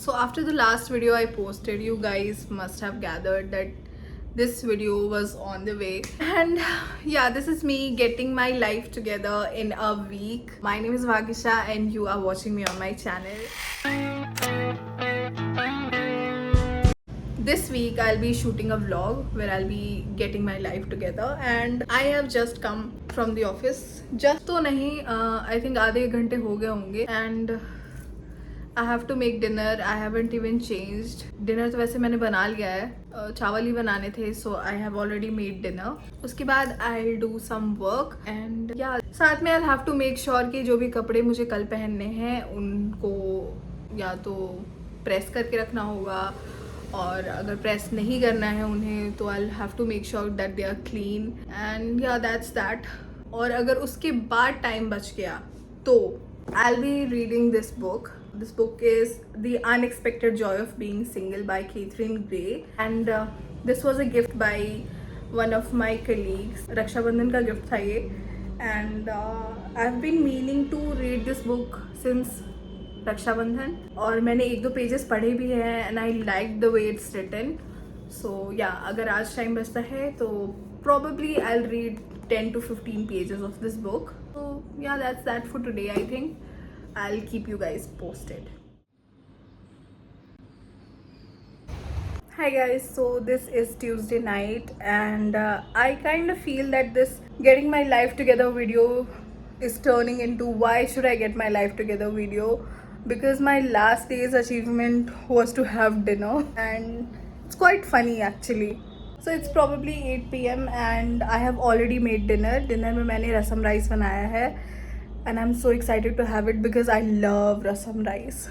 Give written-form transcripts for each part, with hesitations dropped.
So after the last video I posted, you guys must have gathered that this video was on the way. And yeah, this is me getting my life together in a week. My name is Vagisha and you are watching me on my channel. This week I'll be shooting a vlog where I'll be getting my life together, and I have just come from the office. Just तो नहीं, I think आधे घंटे हो गए होंगे, and I have to make dinner. I haven't even changed. Dinner तो वैसे मैंने बना लिया है, चावल ही बनाने थे, so I have already made dinner. उसके बाद I'll do some work and yeah, साथ में I'll have to make sure कि जो भी कपड़े मुझे कल पहनने हैं उनको या तो प्रेस करके रखना होगा, और अगर प्रेस नहीं करना है उन्हें तो I'll have to make sure that they are clean and yeah, that's that. और अगर उसके बाद टाइम बच गया तो I'll be reading this book. This book is The Unexpected Joy of Being Single by Catherine Gray, and this was a gift by one of my colleagues. Rakshabandhan का gift था ये, and I've been meaning to read this book since Rakshabandhan, और मैंने एक दो pages पढ़े भी हैं and I like the way it's written. So yeah, अगर आज टाइम बचता है तो probably I'll read 10 to 15 pages of this book. So yeah, that's that for today. I think I'll keep you guys posted. Hi guys, so this is Tuesday night and I kind of feel that this getting my life together video is turning into why should I get my life together video, because my last day's achievement was to have dinner and it's quite funny actually. So it's probably 8 p.m. and I have already made dinner. Dinner में मैंने रसम rice बनाया है and I'm so excited to have it because I love rasam rice.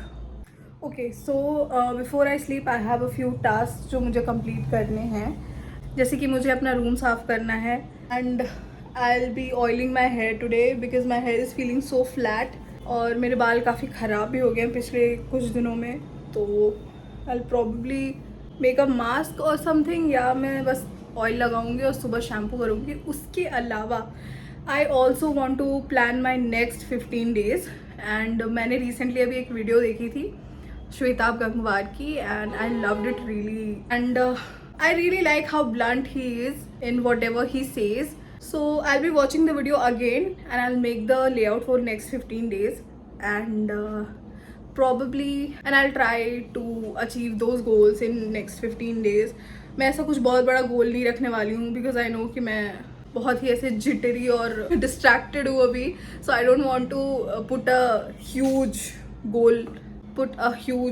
Okay, so before I sleep I have a few tasks जो मुझे complete करने हैं, जैसे कि मुझे अपना रूम साफ़ करना है and I'll be oiling my hair today because my hair is feeling so flat और मेरे बाल काफ़ी ख़राब भी हो गए हैं पिछले कुछ दिनों में, तो I'll probably make a mask or something, या मैं बस ऑयल लगाऊंगी और सुबह शैम्पू करूँगी. उसके अलावा I also want to plan my next 15 days and मैंने recently अभी एक वीडियो देखी थी श्वेताब गंगवार की and I loved it really, and I really like how blunt he is in whatever he says. So I'll be watching the video again and I'll make the layout for next 15 days and probably and I'll try to achieve those goals in next 15 days. मैं ऐसा कुछ बहुत बड़ा गोल नहीं रखने वाली हूँ because I know कि मैं बहुत ही ऐसे जिटरी और डिस्ट्रैक्टेड हूँ अभी, so I don't want to put a huge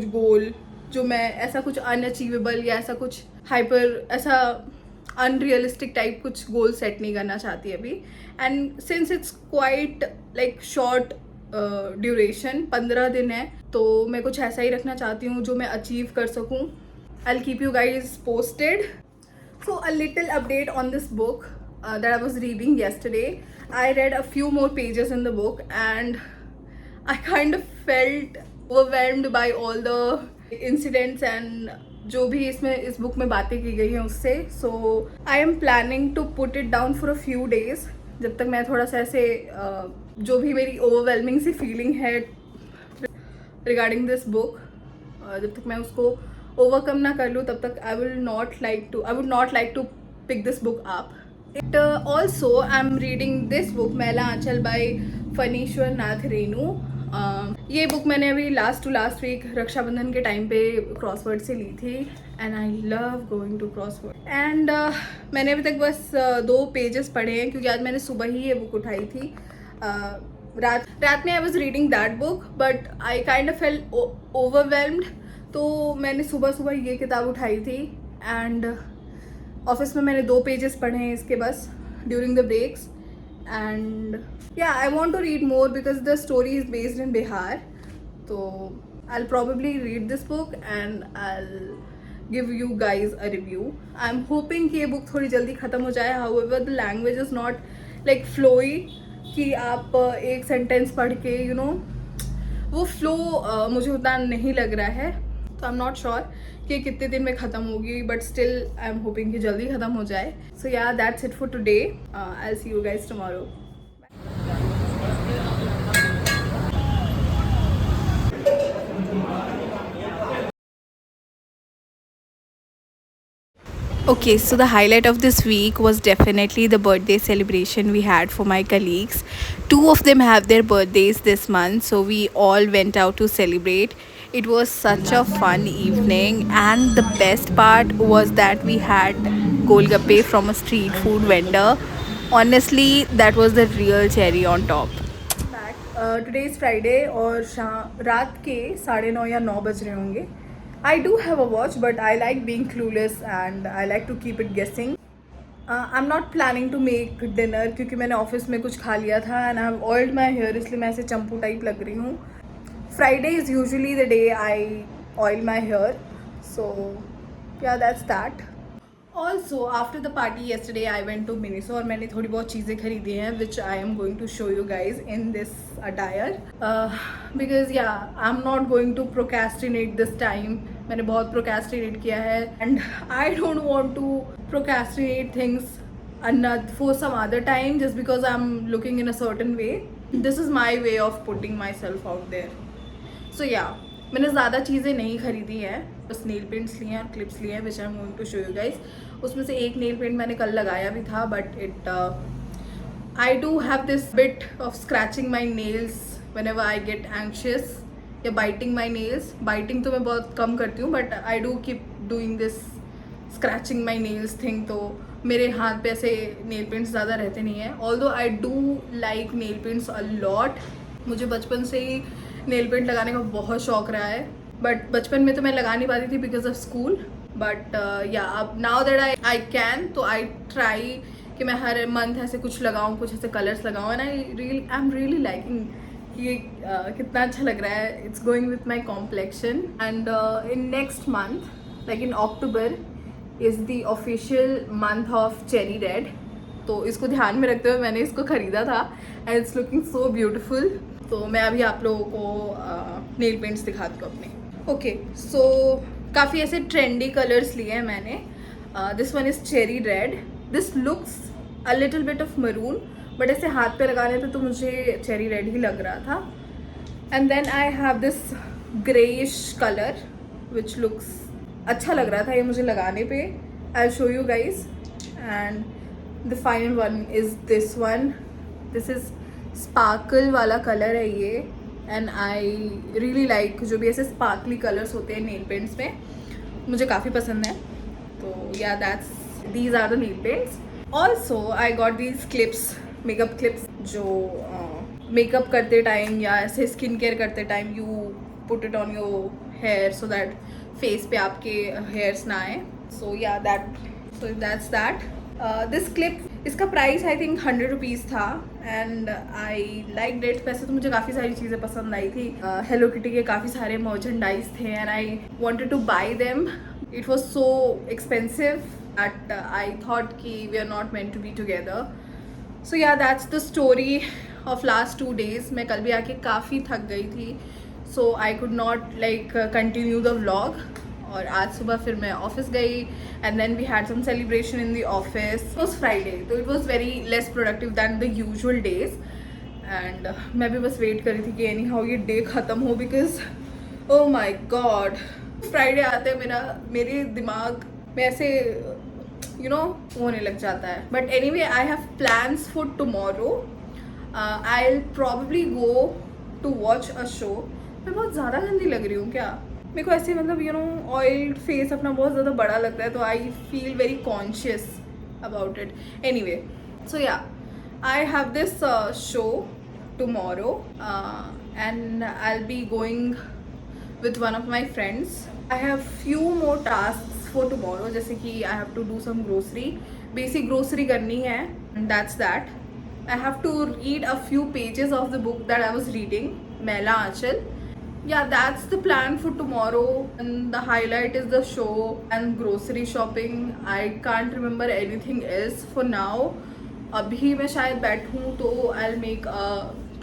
goal जो मैं ऐसा कुछ अनअचीवेबल या ऐसा कुछ हाइपर ऐसा अनरियलिस्टिक टाइप कुछ गोल सेट नहीं करना चाहती अभी. And since it's quite like short duration, 15 दिन है, तो मैं कुछ ऐसा ही रखना चाहती हूँ जो मैं अचीव कर सकूँ. I will keep you guys posted. So a little update on this book that I was reading yesterday. I read a few more pages in the book and I kind of felt overwhelmed by all the incidents and जो भी इसमें इस book में बातें की गई हैं उससे. So I am planning to put it down for a few days जब तक मैं थोड़ा सा ऐसे जो भी मेरी overwhelming सी feeling है regarding this book, जब तक मैं उसको overcome ना कर लूँ तब तक I would not like to pick this book up. It also I'm reading this book मैला आंचल by फनीश्वर नाथ रेणु. ये बुक मैंने अभी लास्ट वीक रक्षाबंधन के टाइम पे क्रॉसवर्ड से ली थी and I love going to Crossword. And मैंने अभी तक बस 2 पेजेस पढ़े हैं क्योंकि आज मैंने सुबह ही ये बुक उठाई थी. रात में आई was reading that book but I kind of fail overwhelmed, तो मैंने सुबह ये किताब उठाई थी एंड ऑफिस में मैंने 2 पेजेस पढ़े हैं इसके बस during the breaks. And yeah I want to read more because the story is based in Bihar, तो I probably read this book and I'll give you guys a review. I'm hoping कि ये book थोड़ी जल्दी ख़त्म हो जाए. However, the language is not like flowy कि आप एक सेंटेंस पढ़ के वो फ्लो मुझे उतना नहीं लग रहा है, तो आई एम नॉट श्योर कि कितने दिन में ख़त्म होगी, but still I am hoping कि जल्दी ख़त्म हो जाए. सो yeah that's it for today. I will see you guys tomorrow. Okay, so the highlight of this week was definitely the birthday celebration we had for my colleagues. Two of them have their birthdays this month, so we all went out to celebrate. It was such a fun evening, and the best part was that we had golgappe from a street food vendor. Honestly, that was the real cherry on top. Today is Friday और रात के 9:30 या 9 बज रहे होंगे. I do have a watch but I like being clueless and I like to keep it guessing. I am not planning to make dinner क्योंकि मैंने office में कुछ खा लिया था and I have oiled my hair, इसलिए मैं ऐसे चंपू टाइप लग रही हूँ. Friday is usually the day I oil my hair, so yeah that's that. Also, after the party yesterday, I went to Miniso और मैंने थोड़ी बहुत चीज़ें खरीदी हैं which I am going to show you guys in this attire. Because yeah, I'm not going to procrastinate this time. मैंने बहुत procrastinate किया है and I don't want to procrastinate things for some other time just because I'm looking in a certain way. This is my way of putting myself out there. So yeah, मैंने ज़्यादा चीज़ें नहीं खरीदी हैं, बस nail paints लिए हैं और क्लिप्स लिए हैं which I am going to show you guys. उसमें से एक नेल पेंट मैंने कल लगाया भी था but it I do have this bit of scratching my nails when ever I get anxious या बाइटिंग माई नेल्स. बाइटिंग तो मैं बहुत कम करती हूँ but I do keep doing this scratching my nails thing. तो मेरे हाथ पे ऐसे नेल पेंट्स ज़्यादा रहते नहीं हैं. Although I do like nail paints a lot. मुझे बचपन से ही नेल पेंट लगाने का बहुत शौक रहा है बट बचपन में तो मैं लगा नहीं पाती थी बिकॉज ऑफ स्कूल. बट या अब नाउ दैट आई कैन, तो आई ट्राई कि मैं हर मंथ ऐसे कुछ लगाऊं, कुछ ऐसे कलर्स लगाऊं and I am really liking कि कितना अच्छा लग रहा है. It's going with my complexion and in next month like in October is the official month of cherry red. तो इसको ध्यान में रखते हुए मैंने इसको ख़रीदा था and it's looking so beautiful. तो मैं अभी आप लोगों को नेल पेंट्स दिखाती हूँ अपने. ओके, सो काफ़ी ऐसे ट्रेंडी कलर्स लिए हैं मैंने. This one is cherry red. This looks a little bit of maroon but ऐसे हाथ पे लगाने पे तो मुझे चेरी रेड ही लग रहा था. And then I have this greyish colour which looks अच्छा लग रहा था ये मुझे लगाने पे. I show you guys. And the final one is this one. This is sparkle वाला कलर है ये एंड आई रियली लाइक जो भी ऐसे स्पार्कली कलर्स होते हैं नेल पेंट्स में, मुझे काफ़ी पसंद है. तो yeah these are the nail paints. Also I got these clips, makeup clips जो मेकअप करते टाइम या ऐसे स्किन केयर करते time you put it on your hair so that face पे आपके हेयर्स ना आए. So yeah that's that. This clip, इसका प्राइस आई थिंक 100 रुपीज़ था एंड आई लाइक इट. वैसे तो मुझे काफ़ी सारी चीज़ें पसंद आई थी. हेलो किटी के काफ़ी सारे मर्चेंडाइज थे and I wanted to buy them. It was so expensive that I thought कि we are not meant to be together. So yeah that's the story of last 2 days. मैं कल भी आके काफ़ी थक गई थी so I could not like continue the vlog. और आज सुबह फिर मैं ऑफिस गई and then we had some celebration in the office. It was Friday तो it was very less productive than the usual days and मैं भी बस वेट कर रही थी कि एनी हाउ ये डे ख़त्म हो because oh my god Friday आते मेरे दिमाग में ऐसे यू नो होने लग जाता है. But anyway I have plans for tomorrow. I will probably go to watch a show. मैं बहुत ज़्यादा गंदी लग रही हूँ क्या? मेरे को ऐसे मतलब यू नो ऑयल फेस अपना बहुत ज़्यादा बड़ा लगता है तो I feel very conscious about it. Anyway so yeah I have this show tomorrow and I will be going with one of my friends. I have few more task for tomorrow जैसे कि I have to do some grocery, basic grocery करनी है and that's that. I have to read a few pages of the book that I was reading, Maila Anchal. Yeah, that's the plan for tomorrow and the highlight is the show and grocery shopping. I can't remember anything else for now. अभी मैं शायद बैठूँ तो I'll make a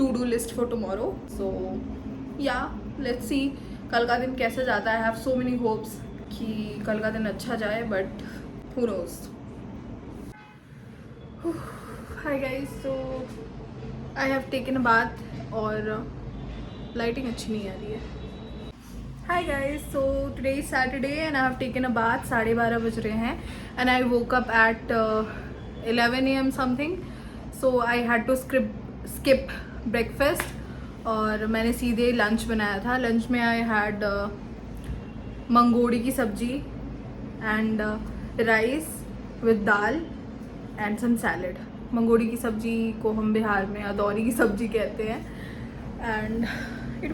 to-do list for tomorrow. So yeah, let's see कल का दिन कैसे जाता है. I have so many hopes कि कल का दिन अच्छा जाए but who knows. Hi guys, so I have taken a bath और लाइटिंग अच्छी नहीं आ रही है. Hi guys, so today is Saturday and I have taken a bath. 12:30 बज रहे हैं and I woke up at 11 a.m. something. So I had to skip breakfast और मैंने सीधे लंच बनाया था. लंच में I had मंगोड़ी की सब्जी and rice with dal and some salad. Mangodi की सब्जी को हम बिहार में अदौरी की सब्जी कहते हैं and it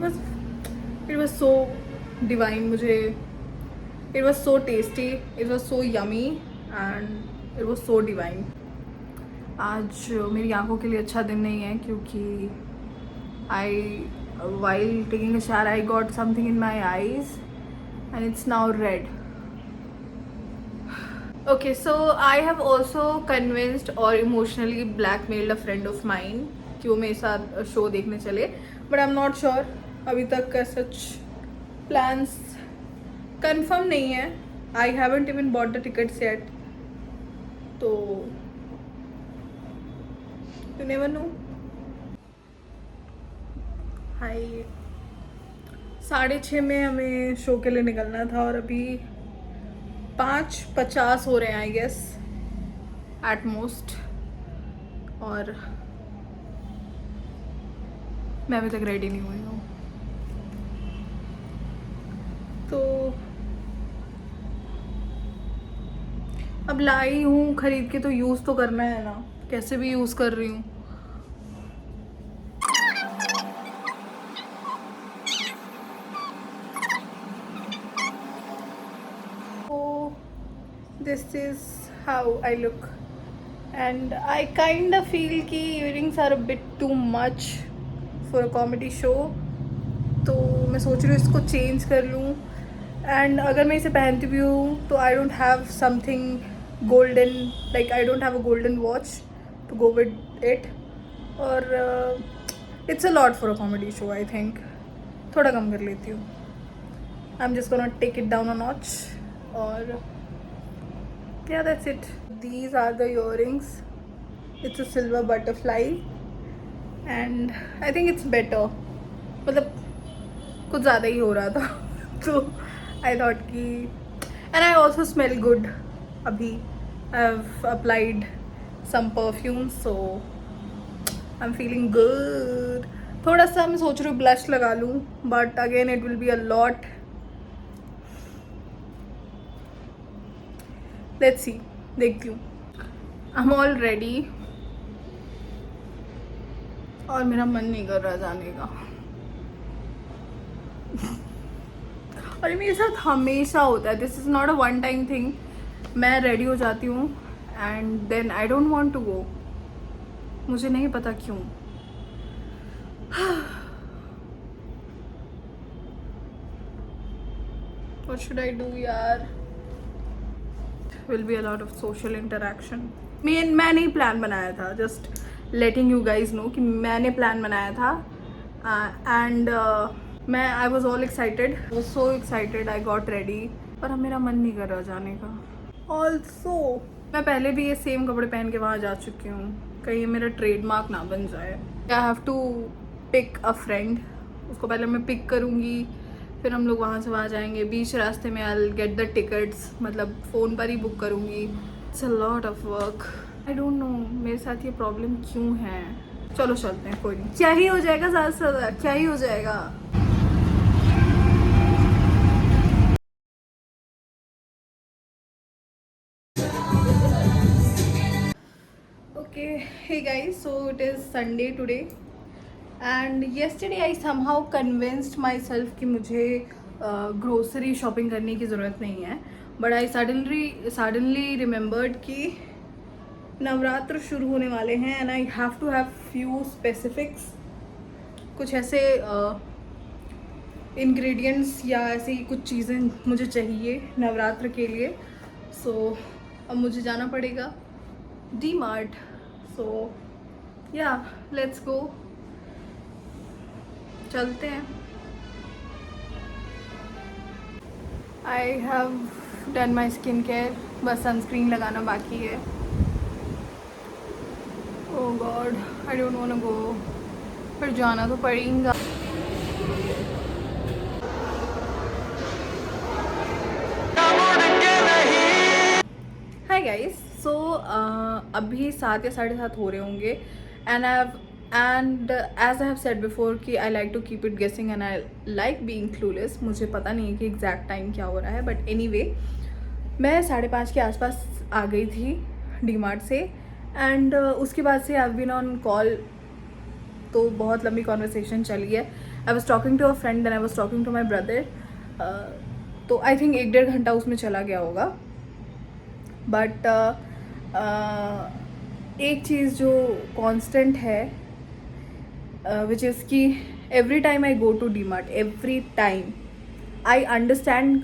was so divine. मुझे it was so tasty, it was so yummy and it was so divine. आज मेरी आंखों के लिए अच्छा दिन नहीं है क्योंकि while taking a shower I got something in my eyes and it's now red. Okay, so I have also convinced or emotionally blackmailed a friend of mine कि वो मेरे साथ शो देखने चले, but I'm not sure. अभी तक such plans confirm नहीं है. I haven't even bought the tickets yet. तो you never know. Hi. 6:30 में हमें शो के लिए निकलना था और अभी 5:50 हो रहे हैं आई गेस एट मोस्ट. और मैं अभी तक रेडी नहीं हुई हूँ. तो अब लाई हूँ खरीद के तो यूज़ तो करना है ना. कैसे भी यूज़ कर रही हूँ. This is how I look and I kind of feel कि earrings are a bit too much for a comedy show. तो मैं सोच रही हूँ इसको चेंज कर लूँ and अगर मैं इसे पहनती भी हूँ तो I don't have something golden, like I don't have a golden watch to go with it. और it's a lot for a comedy show I think. थोड़ा कम कर लेती हूँ. I'm just gonna take it down a notch. और yeah, that's it. These are the earrings. It's a silver butterfly and I think it's better. मतलब कुछ ज़्यादा ही हो रहा था तो I thought कि and I also smell good. अभी I've applied some perfume so I'm feeling good. थोड़ा सा मैं सोच रही हूँ blush लगा लूँ but again it will be a lot. Let's see, देखती हूँ. I'm all ready और मेरा मन नहीं कर रहा जाने का. और ये मेरे साथ हमेशा होता है. This is not a one time thing. मैं रेडी हो जाती हूँ and then I don't want to go. मुझे नहीं पता क्यों. What should I do यार. Will be a lot of social interaction. मैं नहीं प्लान बनाया था. Just letting you guys know कि मैंने प्लान बनाया था and मैं I was all excited. I was so excited. I got ready. पर अब मेरा मन नहीं कर रहा जाने का. Also मैं पहले भी ये सेम कपड़े पहन के वहाँ जा चुकी हूँ. कहीं ये मेरा ट्रेडमार्क ना बन जाए. I have to pick a friend. उसको पहले मैं पिक करूँगी फिर हम लोग वहाँ से वहाँ जाएंगे. बीच रास्ते में I'll get the tickets, मतलब फ़ोन पर ही बुक करूँगी. It's a lot of work. I don't know मेरे साथ ये प्रॉब्लम क्यों है. चलो चलते हैं. कोई नहीं. क्या ही हो जाएगा. ज़्यादा से ज़्यादा क्या ही हो जाएगा. Okay, hey guys, so it is Sunday today and yesterday I somehow convinced myself कि मुझे ग्रोसरी शॉपिंग करने की ज़रूरत नहीं है. बट आई सडनली रिमेंबर्ड कि नवरात्र शुरू होने वाले हैं and I have to have few specifics. कुछ ऐसे इंग्रेडिएंट्स या ऐसी कुछ चीज़ें मुझे चाहिए नवरात्र के लिए. सो अब मुझे जाना पड़ेगा DMart. सो या लेट्स गो. चलते हैं. I have done my skin care. बस सनस्क्रीन लगाना बाकी है. Oh God I don't want to go. फिर जाना तो पड़ेगा. हाय गाइस, सो अभी 7 या 7:30 हो रहे होंगे and as I have said before कि I like to keep it guessing and I like being clueless. मुझे पता नहीं है कि एग्जैक्ट टाइम क्या हो रहा है, बट एनीवे मैं 5:30 के आसपास आ गई थी डीमार्ट से. एंड उसके बाद से I have been on call, तो बहुत लंबी कॉन्वर्सेशन चली है. I was talking to a friend, then I was talking to my brother. तो आई थिंक 1-1.5 घंटा उसमें चला गया होगा. बट एक चीज़ जो कांस्टेंट है विच इज़ कि every time I go to D Mart, every time I understand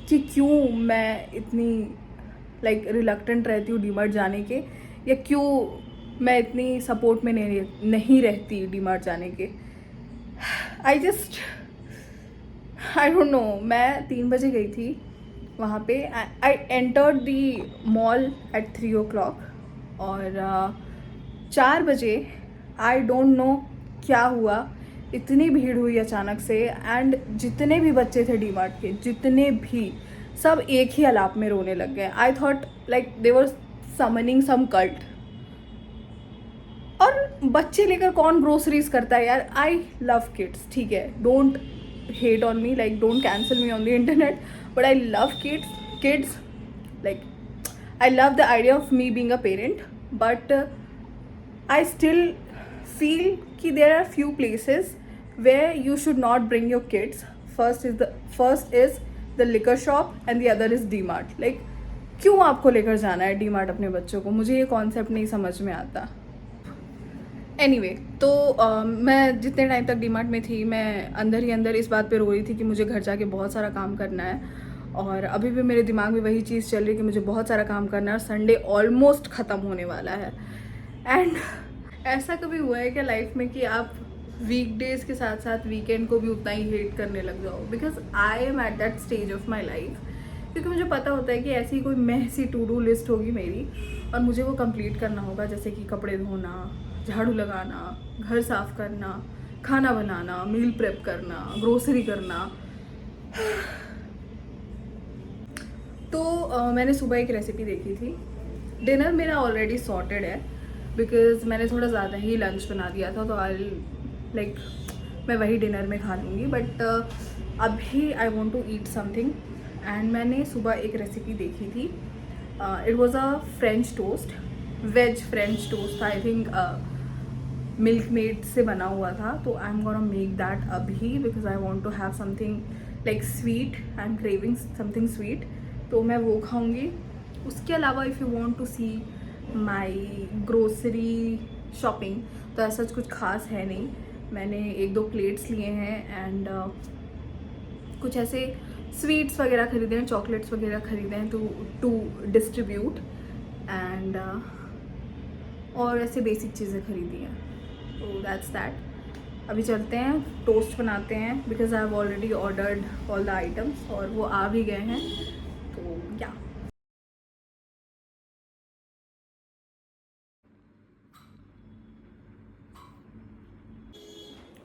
कि क्यों मैं इतनी रिलक्टेंट रहती हूँ डी मार्ट जाने के, या क्यों मैं इतनी सपोर्ट में नहीं रहती डी मार्ट जाने के. I don't know. मैं 3 बजे गई थी वहाँ पे. I entered the mall eight 3 o'clock और 4 बजे आई डोंट नो क्या हुआ, इतनी भीड़ हुई अचानक से. एंड जितने भी बच्चे थे डी मार्ट के, जितने भी, सब एक ही अलाप में रोने लग गए. I thought they were something some cult. और बच्चे लेकर कौन ग्रोसरीज करता है यार. आई लव किड्स, ठीक है, don't hate on me, don't cancel me on the internet, but I love kids. I love the idea of me being a parent, but I still feel कि there are few places where you should not bring your kids. First is the liquor shop and the other is D-Mart. क्यों आपको लेकर जाना है D-Mart अपने बच्चों को? मुझे ये कॉन्सेप्ट नहीं समझ में आता. एनीवे, तो मैं जितने टाइम तक डीमार्ट में थी, मैं अंदर ही अंदर इस बात पे रो रही थी कि मुझे घर जाके बहुत सारा काम करना है. और अभी भी मेरे दिमाग में वही चीज़ चल रही है कि मुझे बहुत सारा काम करना है और संडे ऑलमोस्ट ख़त्म होने वाला है. एंड ऐसा कभी हुआ है क्या लाइफ में कि आप वीकडेज के साथ साथ वीकेंड को भी उतना ही हेट करने लग जाओ? Because I am at that stage of my life, क्योंकि मुझे पता होता है कि ऐसी कोई मैसी टू डू लिस्ट होगी मेरी और मुझे वो कंप्लीट करना होगा. जैसे कि कपड़े धोना, झाड़ू लगाना, घर साफ करना, खाना बनाना, मील प्रेप करना, ग्रोसरी करना. तो मैंने सुबह एक रेसिपी देखी थी. डिनर मेरा ऑलरेडी सॉर्टेड है बिकॉज मैंने थोड़ा ज़्यादा ही लंच बना दिया था, तो मैं वही डिनर में खा लूँगी. बट अभी I want to eat something and मैंने सुबह एक रेसिपी देखी थी. It was a French toast, veg French toast था. आई थिंक मिल्क मेड से बना हुआ था. तो I am gonna make that अभी because I want to have something sweet. I am craving something sweet, तो मैं वो खाऊंगी. उसके अलावा if you want to see my grocery shopping, तो ऐसा कुछ खास है नहीं. मैंने 1-2 प्लेट्स लिए हैं एंड कुछ ऐसे स्वीट्स वगैरह खरीदे हैं, चॉकलेट्स वगैरह खरीदे हैं टू डिस्ट्रीब्यूट एंड और ऐसे बेसिक चीज़ें खरीदी हैं. तो दैट्स दैट. अभी चलते हैं, टोस्ट बनाते हैं because I have already ordered all the items और वो आ भी गए हैं. तो yeah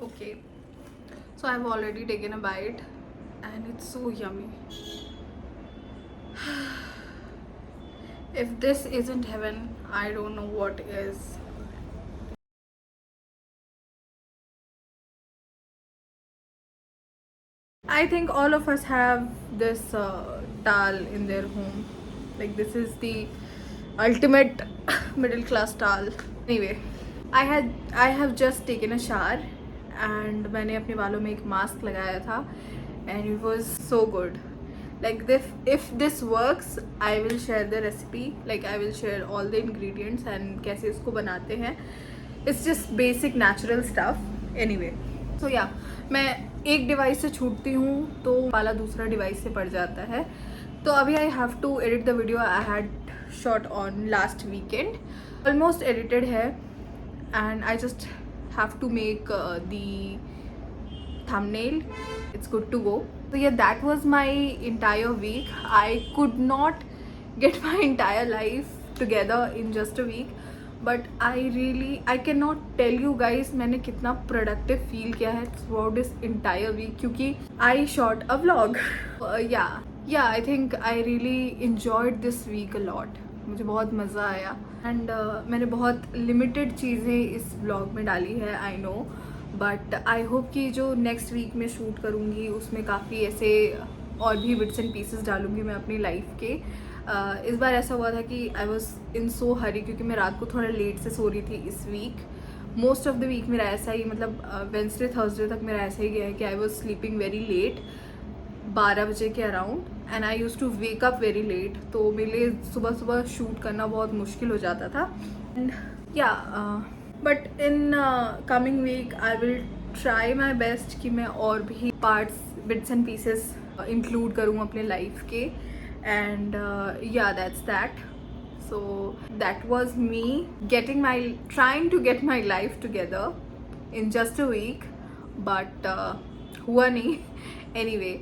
okay, so I have already taken a bite and it's so yummy. If this isn't heaven, I don't know what is. I think all of us have this dal in their home. This is the ultimate middle class dal. Anyway, I have just taken a shower and मैंने अपने बालों में एक mask लगाया था and it was so good. If this works, I will share the recipe. I will share all the ingredients and कैसे इसको बनाते हैं. It's just basic natural stuff. Anyway, so yeah, मैं एक डिवाइस से छूटती हूँ तो वाला दूसरा डिवाइस से पड़ जाता है. तो अभी I have to edit the video I had shot on last weekend. Almost edited है and I just have to make the thumbnail. It's good to go. So yeah, that was my entire week. I could not get my entire life together in just a week, but I cannot tell you guys मैंने कितना productive feel किया है throughout this entire week क्योंकि I shot a vlog. Yeah, I think I really enjoyed this week a lot. मुझे बहुत मज़ा आया and मैंने बहुत लिमिटेड चीज़ें इस ब्लॉग में डाली है, I know, but I hope कि जो नेक्स्ट वीक में शूट करूँगी उसमें काफ़ी ऐसे और भी बिट्स एंड पीसेस डालूँगी मैं अपनी लाइफ के। इस बार ऐसा हुआ था कि आई वॉज इन सो हरी, क्योंकि मैं रात को थोड़ा लेट से सो रही थी इस week. Most of the week मेरा ऐसा ही, मतलब वेंसडे थर्सडे तक मेरा ऐसा ही गया है कि I was sleeping very late, 12 बजे के around, and I use to wake up very late. तो मेरे लिए सुबह सुबह शूट करना बहुत मुश्किल हो जाता था। And yeah but in coming week I will try my best कि मैं और भी parts, bits and pieces include करूँ अपने लाइफ के। And yeah that's that. So that was me trying to get my life together in just a week, but हुआ नहीं. Anyway,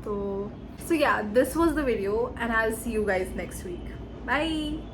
so yeah, this was the video and I'll see you guys next week. Bye.